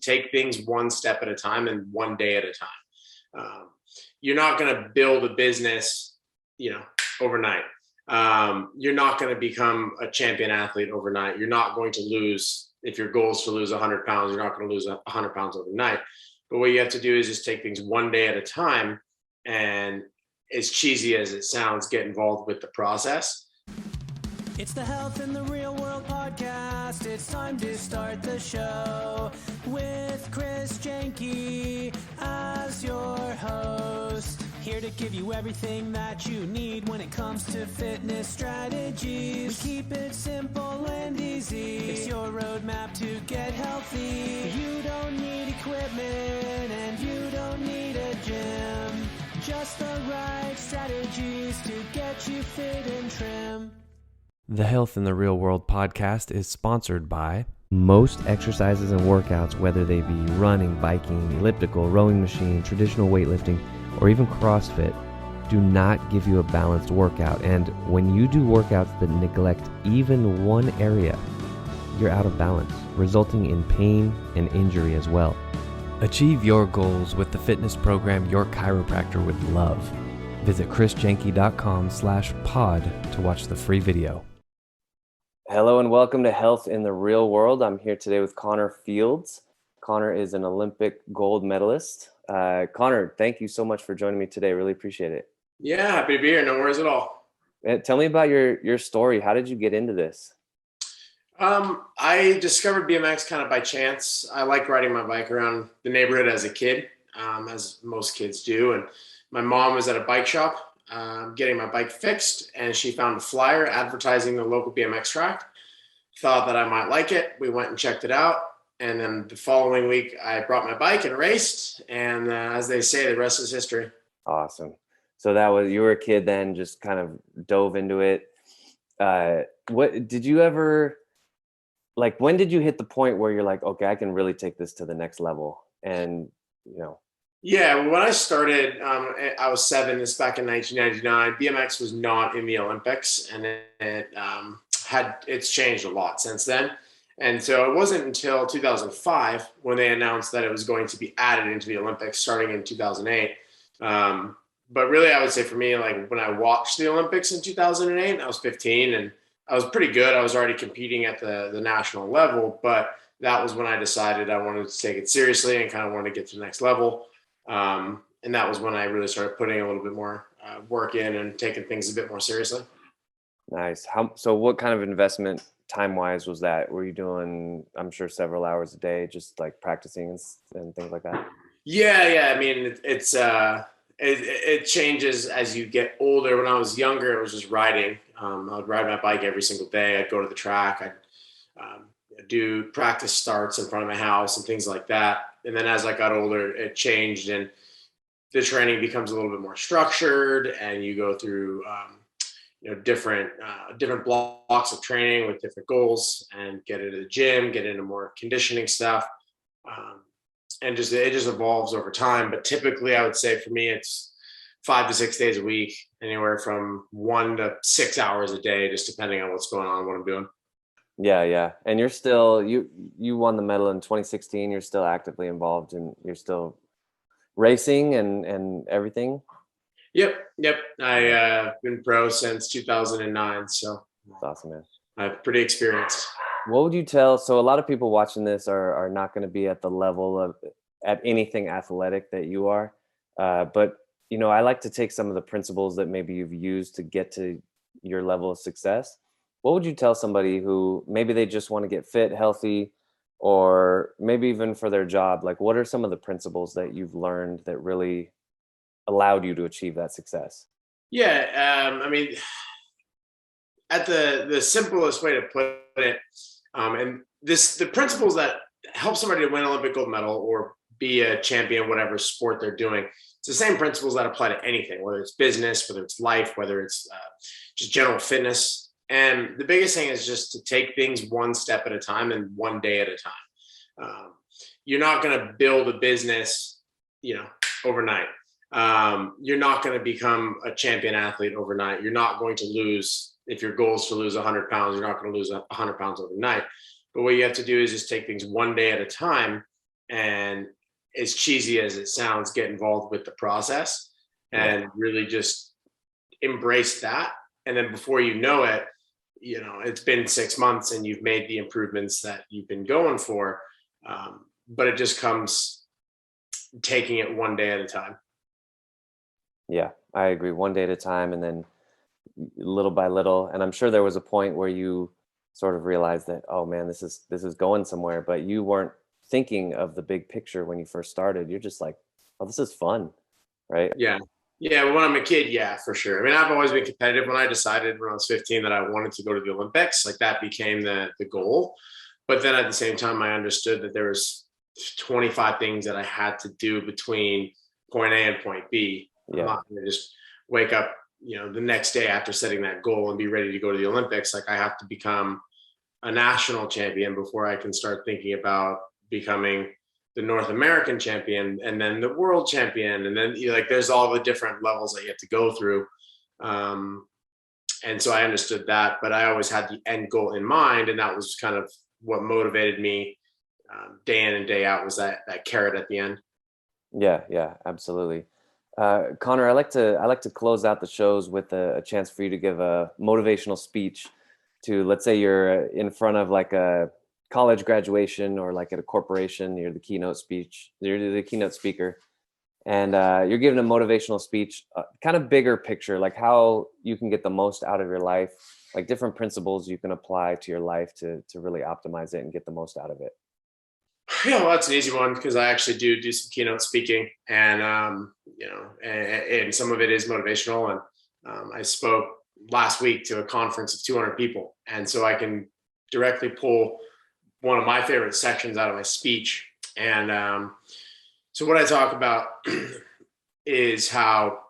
take things one step at a time and one day at a time. You're not going to build a business, overnight. You're not going to become a champion athlete overnight. You're not going to lose, if your goal is to lose 100 pounds, you're not going to lose 100 pounds overnight. But what you have to do is just take things one day at a time. And as cheesy as it sounds, get involved with the process. It's the Health in the Real World podcast. It's time to start the show with Chris Janke as your host. Here to give you everything that you need when it comes to fitness strategies. We keep it simple and easy. It's your roadmap to get healthy. You don't need equipment and you don't need a gym. Just the right strategies to get you fit and trim. The Health in the Real World podcast is sponsored by most exercises and workouts, whether they be running, biking, elliptical, rowing machine, traditional weightlifting, or even CrossFit, do not give you a balanced workout. And when you do workouts that neglect even one area, you're out of balance, resulting in pain and injury as well. Achieve your goals with the fitness program your chiropractor would love. Visit chrisjanke.com/pod to watch the free video. Hello and welcome to Health in the Real World. I'm here today with Connor Fields. Connor is an Olympic gold medalist. Connor, thank you so much for joining me today. Really appreciate it. Yeah, happy to be here. No worries at all. Tell me about your story. How did you get into this? I discovered BMX kind of by chance. I liked riding my bike around the neighborhood as a kid, as most kids do. And my mom was at a bike shop getting my bike fixed, and she found a flyer advertising the local BMX track. Thought that I might like it. We went and checked it out. And then the following week, I brought my bike and raced. And as they say, the rest is history. Awesome. So you were a kid then, just kind of dove into it. What did you ever, when did you hit the point where you're like, okay, I can really take this to the next level? And, Yeah, when I started, I was 7. This back in 1999. BMX was not in the Olympics, and it's changed a lot since then. And so it wasn't until 2005 when they announced that it was going to be added into the Olympics starting in 2008. But really, I would say for me, when I watched the Olympics in 2008, I was 15 and I was pretty good. I was already competing at the national level, but that was when I decided I wanted to take it seriously and kind of wanted to get to the next level. And that was when I really started putting a little bit more work in and taking things a bit more seriously. Nice. So what kind of investment time-wise was that? Were you doing, I'm sure, several hours a day, just like practicing and things like that? Yeah. I mean, it changes as you get older. When I was younger, it was just riding. I would ride my bike every single day. I'd go to the track. I'd do practice starts in front of my house and things like that. And then as I got older, it changed and the training becomes a little bit more structured, and you go through, different blocks of training with different goals, and get into the gym, get into more conditioning stuff. And it just evolves over time. But typically I would say for me, it's 5 to 6 days a week, anywhere from 1 to 6 hours a day, just depending on what's going on, what I'm doing. Yeah. And you're still, you won the medal in 2016. You're still actively involved and you're still racing and everything. Yep. I've been pro since 2009. So that's awesome, man. I'm pretty experienced. What would you tell? So a lot of people watching this are not going to be at the level at anything athletic that you are. But, I like to take some of the principles that maybe you've used to get to your level of success. What would you tell somebody who maybe they just want to get fit, healthy, or maybe even for their job? What are some of the principles that you've learned that really allowed you to achieve that success? Yeah. I mean, at the simplest way to put it, and the principles that help somebody to win an Olympic gold medal or be a champion, whatever sport they're doing, it's the same principles that apply to anything, whether it's business, whether it's life, whether it's just general fitness. And the biggest thing is just to take things one step at a time and one day at a time. You're not going to build a business, overnight. You're not going to become a champion athlete overnight. You're not going to lose, if your goal is to lose 100 pounds, you're not going to lose 100 pounds overnight. But what you have to do is just take things one day at a time and as cheesy as it sounds, get involved with the process and really just embrace that. And then before you know it, it's been 6 months and you've made the improvements that you've been going for. But it just comes taking it one day at a time. Yeah, I agree. One day at a time, and then little by little. And I'm sure there was a point where you sort of realized that, oh man, this is going somewhere, but you weren't thinking of the big picture when you first started. You're just like, oh, this is fun, right? Yeah. Yeah. When I'm a kid, yeah, for sure. I mean, I've always been competitive. When I decided when I was 15 that I wanted to go to the Olympics, like that became the goal. But then at the same time, I understood that there was 25 things that I had to do between point A and point B. I'm not going to just wake up, the next day after setting that goal and be ready to go to the Olympics. Like I have to become a national champion before I can start thinking about becoming the North American champion and then the world champion. And then there's all the different levels that you have to go through. And so I understood that, but I always had the end goal in mind. And that was kind of what motivated me day in and day out, was that carrot at the end. Yeah, absolutely. Connor, I like to close out the shows with a chance for you to give a motivational speech to, let's say you're in front of like a college graduation or like at a corporation, you're the keynote speaker, and you're giving a motivational speech, kind of bigger picture, like how you can get the most out of your life, like different principles you can apply to your life to really optimize it and get the most out of it. Yeah, well, that's an easy one because I actually do some keynote speaking, and and some of it is motivational. And I spoke last week to a conference of 200 people, and so I can directly pull one of my favorite sections out of my speech. And so what I talk about is how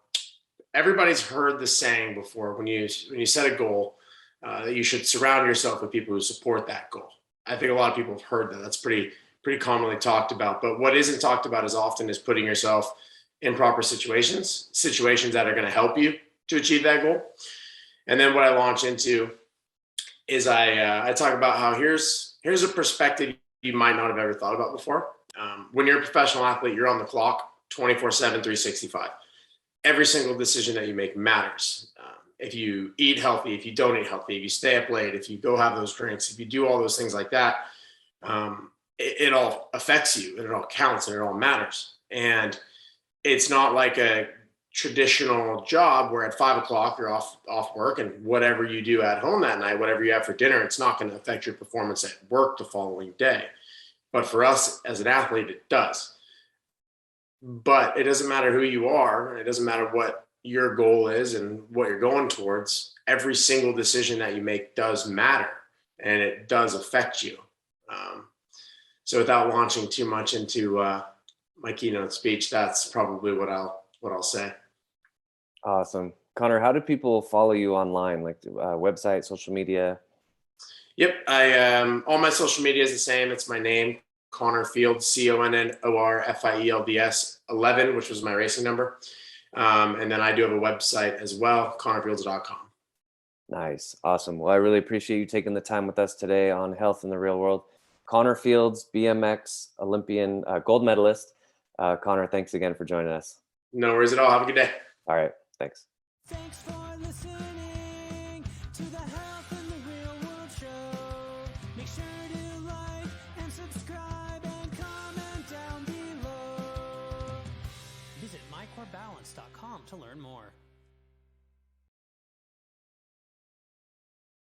everybody's heard the saying before: when you set a goal, that you should surround yourself with people who support that goal. I think a lot of people have heard that. That's pretty commonly talked about. But what isn't talked about as often is putting yourself in proper situations that are going to help you to achieve that goal. And then what I launch into is I talk about how here's a perspective you might not have ever thought about before. When you're a professional athlete, you're on the clock 24/7, 365. Every single decision that you make matters. If you eat healthy, if you don't eat healthy, if you stay up late, if you go have those drinks, if you do all those things like that, it all affects you, and it all counts, and it all matters. And it's not like a traditional job where at 5 o'clock you're off work, and whatever you do at home that night, whatever you have for dinner, it's not going to affect your performance at work the following day. But for us as an athlete, it does. But it doesn't matter who you are. It doesn't matter what your goal is and what you're going towards. Every single decision that you make does matter, and it does affect you. So without launching too much into my keynote speech, that's probably what I'll say. Awesome. Connor, how do people follow you online? Like website, social media? Yep. All my social media is the same. It's my name, Connor Fields, ConnorFields 11, which was my racing number. And then I do have a website as well, connorfields.com. Nice. Awesome. Well, I really appreciate you taking the time with us today on Health in the Real World. Connor Fields, BMX Olympian, gold medalist. Connor, thanks again for joining us. No worries at all. Have a good day. All right. Thanks. Thanks for listening to the Health in the Real World show. Make sure to like and subscribe and comment down below. Visit mycorebalance.com to learn more.